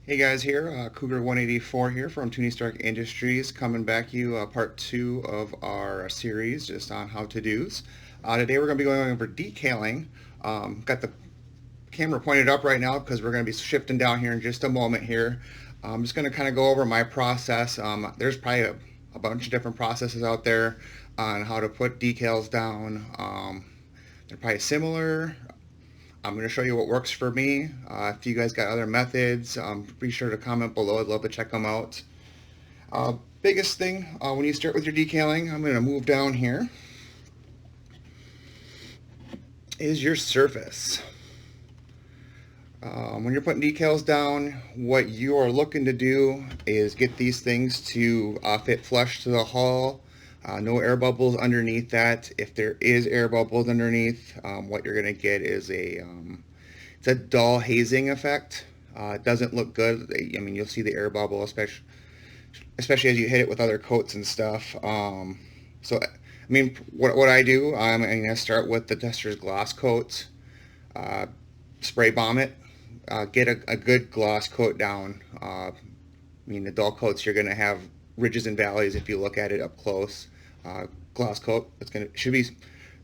Hey guys, here Cougar 184 here from Toonie Stark Industries, coming back to you part two of our series just on how to do's. Today we're going to be going over decaling. Got the camera pointed up right now because we're going to be shifting down here in just a moment here. I'm just going to kind of go over my process. There's probably a bunch of different processes out there on how to put decals down. They're probably similar. I'm going to show you what works for me. If you guys got other methods, be sure to comment below. I'd love to check them out. Biggest thing when you start with your decaling, I'm going to move down here, is your surface. When you're putting decals down, what you are looking to do is get these things to fit flush to the hull. No air bubbles underneath that. If there is air bubbles underneath, what you're going to get is it's a dull hazing effect. It doesn't look good. I mean, you'll see the air bubble, especially as you hit it with other coats and stuff. So, I mean, what I do, I'm going to start with the Tester's gloss coat. Spray bomb it. Get a good gloss coat down. I mean, the dull coats, you're going to have ridges and valleys if you look at it up close. Gloss coat, should be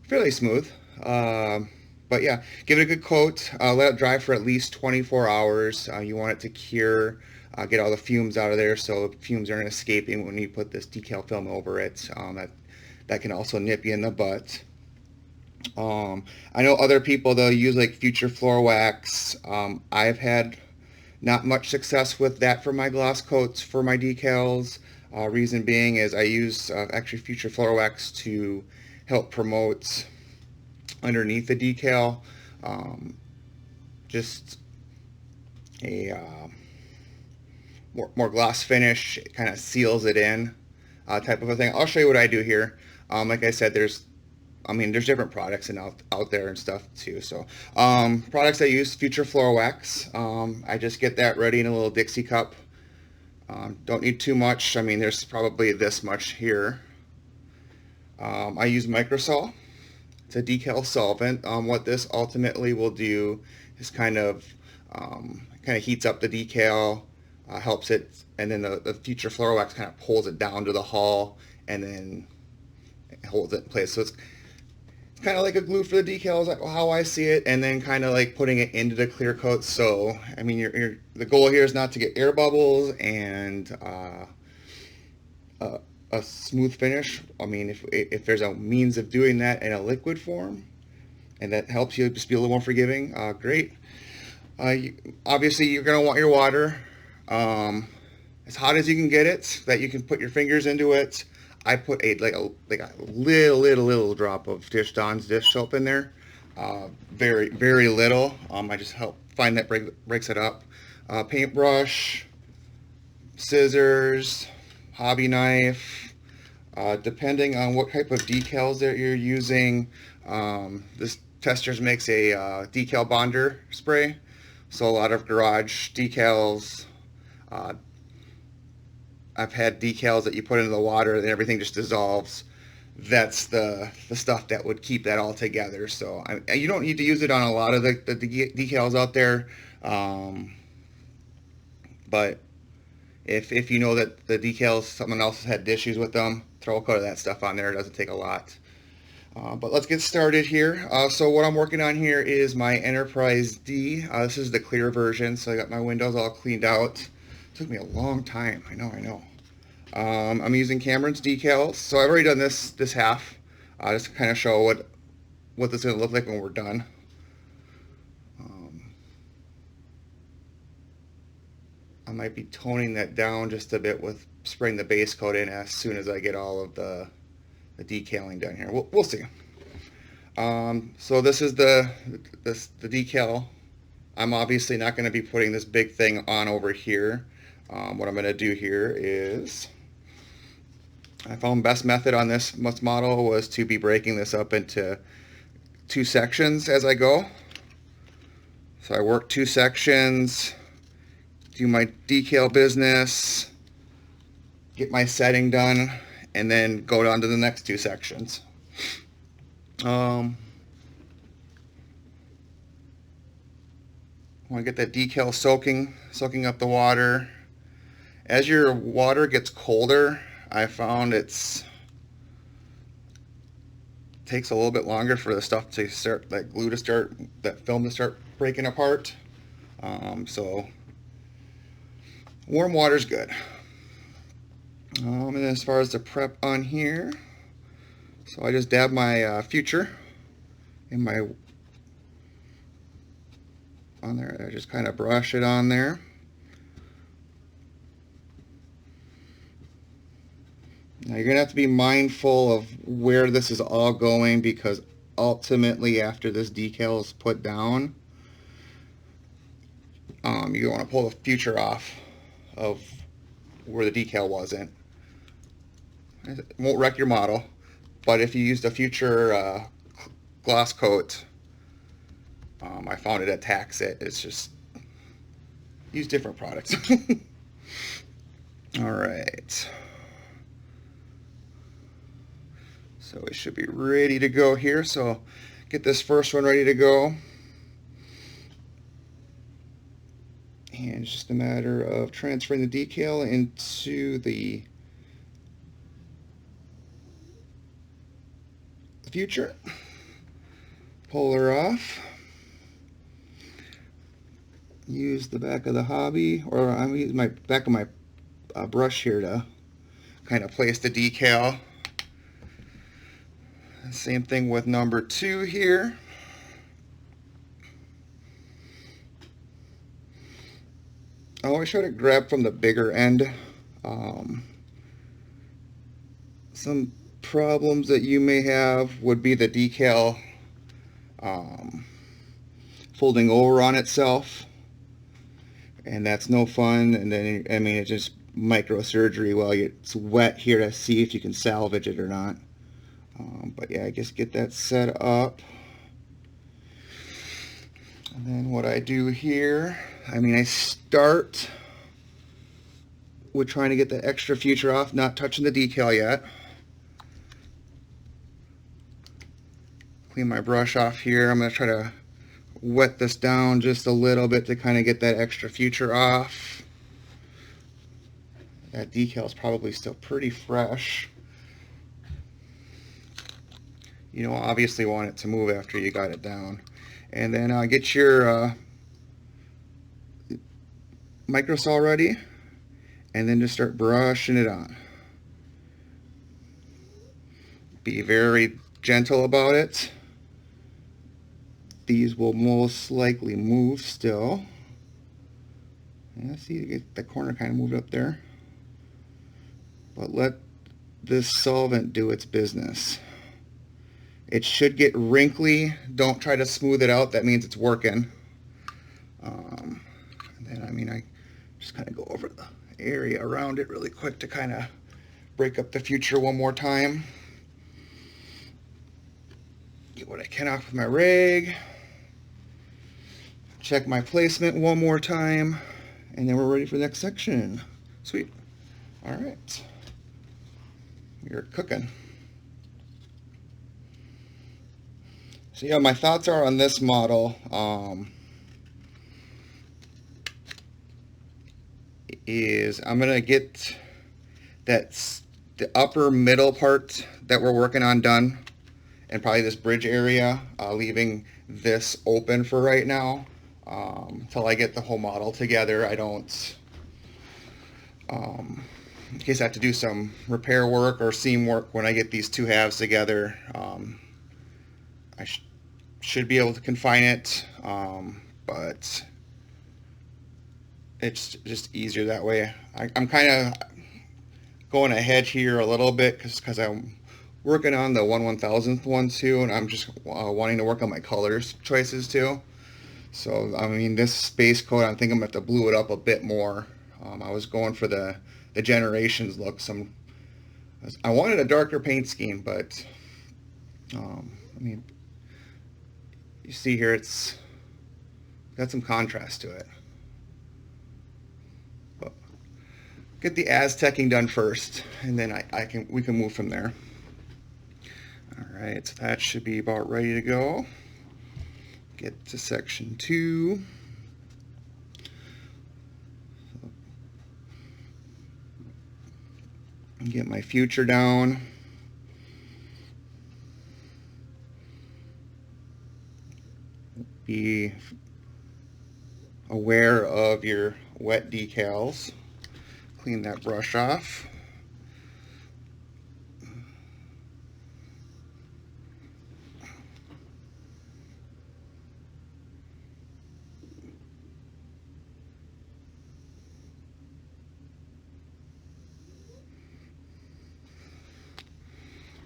fairly smooth. But yeah, give it a good coat. Let it dry for at least 24 hours. You want it to cure, get all the fumes out of there so the fumes aren't escaping when you put this decal film over it. That can also nip you in the butt. I know other people, they'll use like Future Floor Wax. I've had not much success with that for my gloss coats for my decals. Reason being is I use actually Future Floor Wax to help promote underneath the decal. Just a more gloss finish. It kind of seals it in type of a thing. I'll show you what I do here. Like I said, there's different products out there and stuff too. So products I use, Future Floor Wax. I just get that ready in a little Dixie cup. Don't need too much. I mean, there's probably this much here. I use Microsol. It's a decal solvent. What this ultimately will do is kind of heats up the decal, helps it, and then the Future Floor Wax kind of pulls it down to the hull and then it holds it in place. So it's kind of like a glue for the decals, how I see it, and then kind of like putting it into the clear coat. So, I mean, the goal here is not to get air bubbles and a smooth finish. I mean, if there's a means of doing that in a liquid form, and that helps you just be a little more forgiving, great. Obviously, you're gonna want your water as hot as you can get it, that you can put your fingers into it. I put a little drop of Dawn's dish soap in there, very little. I just help find that breaks it up. Paintbrush, scissors, hobby knife. Depending on what type of decals that you're using, this Testers makes a decal bonder spray. So a lot of garage decals. I've had decals that you put into the water and everything just dissolves. That's the stuff that would keep that all together. So you don't need to use it on a lot of the decals out there. But if you know that the decals, someone else has had issues with them, throw a coat of that stuff on there. It doesn't take a lot. But let's get started here. So what I'm working on here is my Enterprise D. This is the clear version, so I got my windows all cleaned out. Took me a long time. I know. I'm using Cameron's decals. So I've already done this half, just to kind of show what this is going to look like when we're done. I might be toning that down just a bit with spraying the base coat in as soon as I get all of the decaling done here. We'll see. So this is the decal. I'm obviously not going to be putting this big thing on over here. What I'm going to do here is, I found best method on this model was to be breaking this up into 2 sections as I go. So I work 2 sections, do my decal business, get my setting done, and then go on to the next 2 sections. want to get that decal soaking up the water. As your water gets colder, I found takes a little bit longer for the stuff to start, that glue to start, that film to start breaking apart. So warm water's good. And then as far as the prep on here, so I just dab my future in my on there. I just kind of brush it on there. Now you're gonna have to be mindful of where this is all going, because ultimately after this decal is put down, you want to pull the future off of where the decal wasn't. It won't wreck your model, but if you used a future gloss coat, I found it attacks it. It's just, use different products. All right. So it should be ready to go here. So get this first one ready to go. And it's just a matter of transferring the decal into the future. Pull her off. Use the back of the hobby, or I'm using my back of my brush here to kind of place the decal. Same thing with number 2 here. I always try to grab from the bigger end. Some problems that you may have would be the decal folding over on itself, and that's no fun. And then, I mean, it's just microsurgery while it's wet here to see if you can salvage it or not. But yeah, I guess get that set up. And then what I do here, I mean, I start with trying to get the extra future off, not touching the decal yet. Clean my brush off here. I'm going to try to wet this down just a little bit to kind of get that extra future off. That decal is probably still pretty fresh. You don't obviously want it to move after you got it down. And then get your microsol ready, and then just start brushing it on. Be very gentle about it. These will most likely move still. Yeah, see, get the corner kind of moved up there. But let this solvent do its business. It should get wrinkly. Don't try to smooth it out. That means it's working. And then, I mean, I just kind of go over the area around it really quick to kind of break up the future one more time. Get what I can off with my rag. Check my placement one more time. And then we're ready for the next section. Sweet. All right. You're cooking. So yeah, my thoughts are on this model. Is I'm gonna get the upper middle part that we're working on done, and probably this bridge area, leaving this open for right now until I get the whole model together. I don't, in case I have to do some repair work or seam work when I get these two halves together, I should be able to confine it, but it's just easier that way. I'm kind of going ahead here a little bit because I'm working on the 1/1000th one too, and I'm just wanting to work on my colors choices too. So I mean, this space coat, I think I'm going to have to blue it up a bit more. I was going for the Generations look. I wanted a darker paint scheme, but I mean, you see here, it's got some contrast to it. But get the Aztecing done first, and then we can move from there. All right, so that should be about ready to go. Get to section 2. Get my future down. Be aware of your wet decals. Clean that brush off.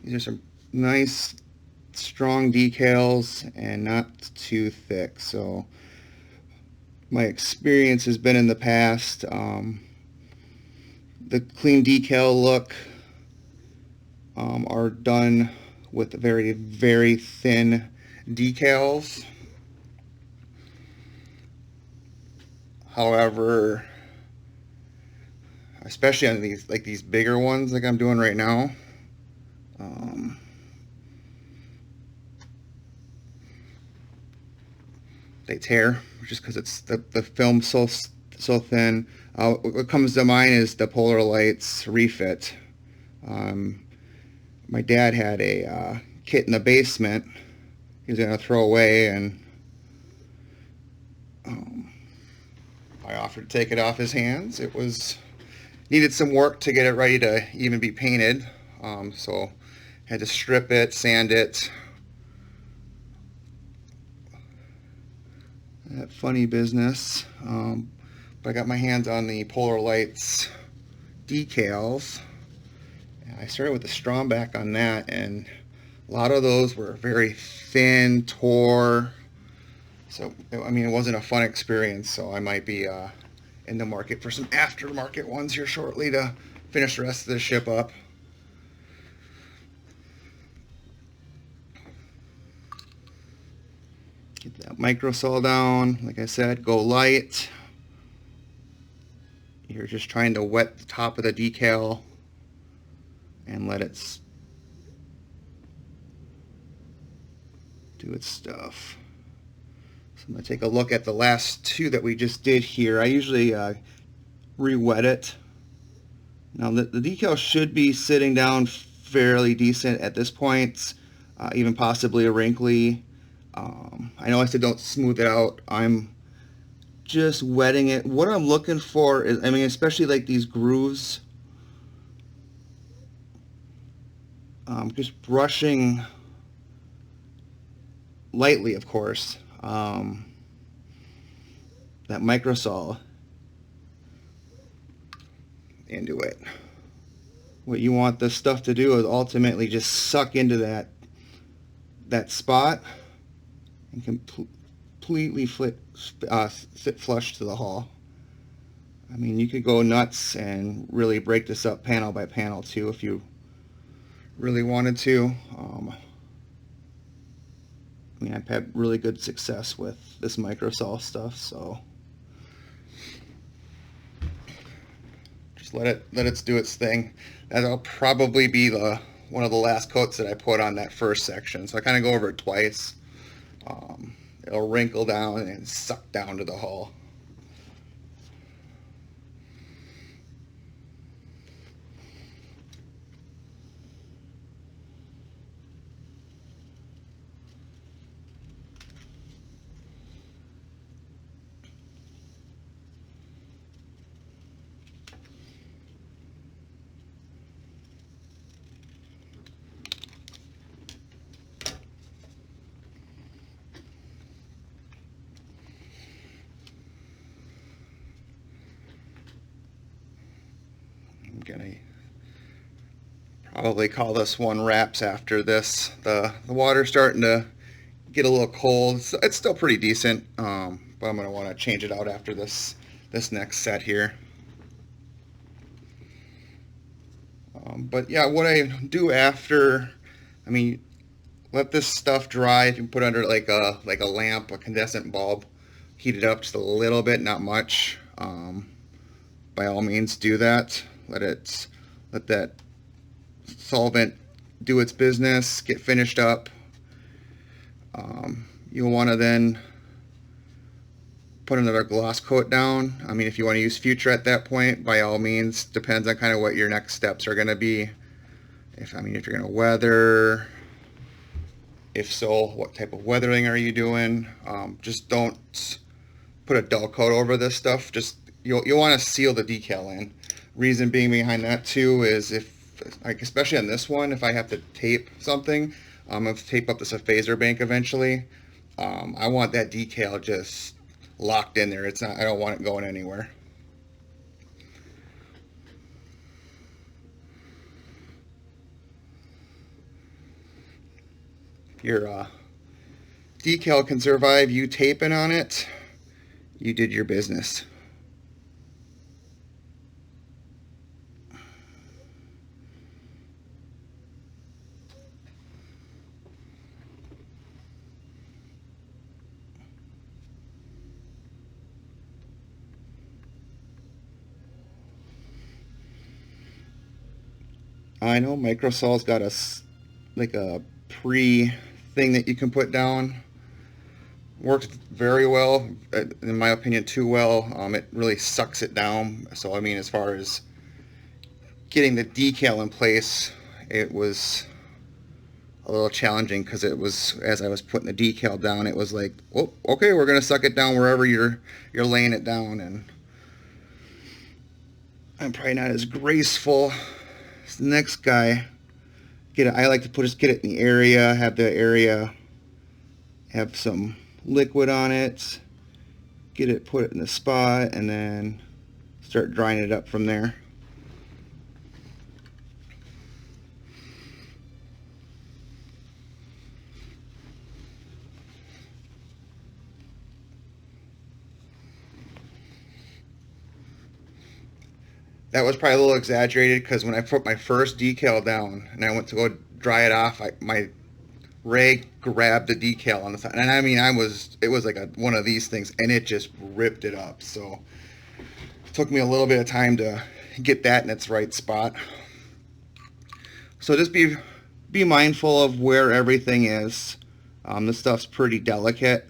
These are some nice strong decals and not too thick. So my experience has been in the past, the clean decal look are done with very, very thin decals. However, especially on these bigger ones like I'm doing right now, they tear just because it's the film's so thin. What comes to mind is the Polar Lights refit. My dad had a kit in the basement he was going to throw away, and I offered to take it off his hands. It needed some work to get it ready to even be painted, so had to strip it, sand it. That funny business. But I got my hands on the Polar Lights decals. I started with the Stromback on that, and a lot of those were very thin, tore. So, I mean, it wasn't a fun experience, so I might be in the market for some aftermarket ones here shortly to finish the rest of this ship up. Get that microsol down. Like I said, go light. You're just trying to wet the top of the decal and let it do its stuff. So I'm going to take a look at the last two that we just did here. I usually re-wet it. Now the decal should be sitting down fairly decent at this point, even possibly a wrinkly. I know I said don't smooth it out. I'm just wetting it. What I'm looking for is, I mean, especially like these grooves, just brushing lightly, of course, that microsol into it. What you want this stuff to do is ultimately just suck into that spot and completely sit flush to the hull. I mean, you could go nuts and really break this up panel by panel too if you really wanted to. I mean, I've had really good success with this microsol stuff, so just let it do its thing. That'll probably be one of the last coats that I put on that first section. So I kind of go over it twice. It'll wrinkle down and suck down to the hull. I'm gonna probably call this one wraps after this. The water's starting to get a little cold. It's still pretty decent, but I'm gonna want to change it out after this next set here. But yeah, what I do after, I mean, let this stuff dry. If you put it under like a lamp, a incandescent bulb, heat it up just a little bit, not much. By all means, do that. Let that solvent do its business, get finished up. You'll want to then put another gloss coat down. I mean, if you want to use Future at that point, by all means. Depends on kind of what your next steps are going to be. If you're going to weather, if so, what type of weathering are you doing? Just don't put a dull coat over this stuff. Just you'll want to seal the decal in. Reason being behind that too is especially on this one, if I have to tape something, I'm going to tape up this phaser bank eventually. I want that decal just locked in there. I don't want it going anywhere. Your decal can survive you taping on it. You did your business. I know Microsol's got like a pre thing that you can put down. Works very well, in my opinion, too well. It really sucks it down. So I mean, as far as getting the decal in place, it was a little challenging because it was, as I was putting the decal down, it was like, oh, okay, we're gonna suck it down wherever you're laying it down, and I'm probably not as graceful. The next guy, I like to just get it in the area, have the area have some liquid on it, put it in the spot, and then start drying it up from there. That was probably a little exaggerated because when I put my first decal down and I went to go dry it off, my rag grabbed the decal on the side, and I mean, it was like one of these things, and it just ripped it up. So it took me a little bit of time to get that in its right spot. So just be mindful of where everything is. This stuff's pretty delicate.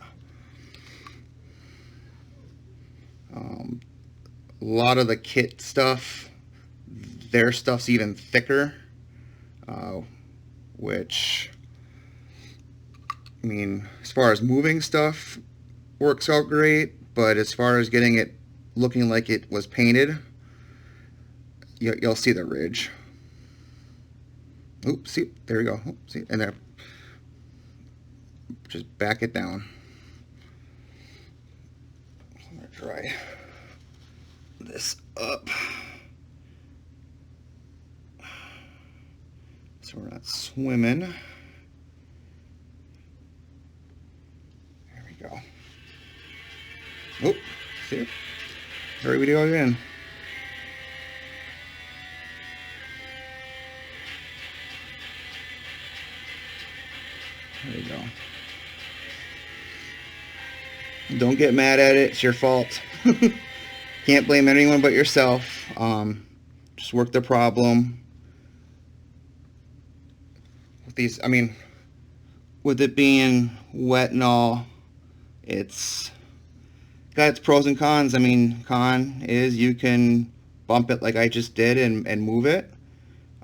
A lot of the kit stuff, their stuff's even thicker, which, I mean, as far as moving stuff, works out great, but as far as getting it looking like it was painted, you'll see the ridge. Oops, see, there we go. Oops, see, and there, just back it down. I'm gonna dry this up so we're not swimming. There we go. Oop, see? There we go again. There we go. Don't get mad at it, it's your fault. Can't blame anyone but yourself. Just work the problem. With these, I mean, with it being wet and all, it's got its pros and cons. I mean, con is you can bump it like I just did and move it.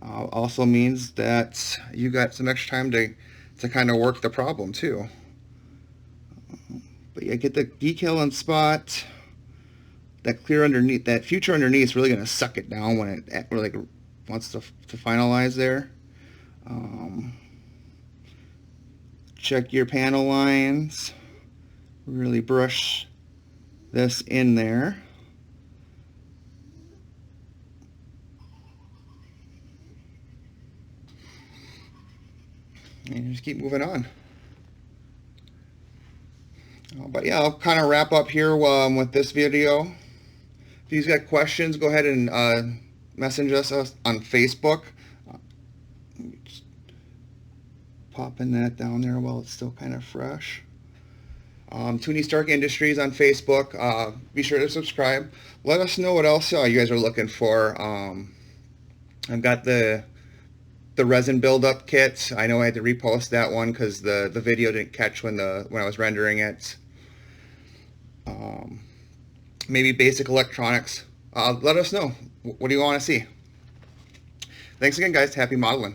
Also means that you got some extra time to kind of work the problem too. But yeah, get the decal on spot. That clear underneath, that Future underneath is really going to suck it down when it really wants to finalize there. Check your panel lines. Really brush this in there. And just keep moving on. But yeah, I'll kind of wrap up here with this video. If you've got questions, go ahead and message us on Facebook. Just popping that down there while it's still kind of fresh. Toonie Stark Industries on Facebook. Be sure to subscribe. Let us know what else you guys are looking for. I've got the resin build-up kit. I know I had to repost that one because the video didn't catch when I was rendering it. maybe basic electronics. Let us know. What do you want to see? Thanks again, guys. Happy modeling.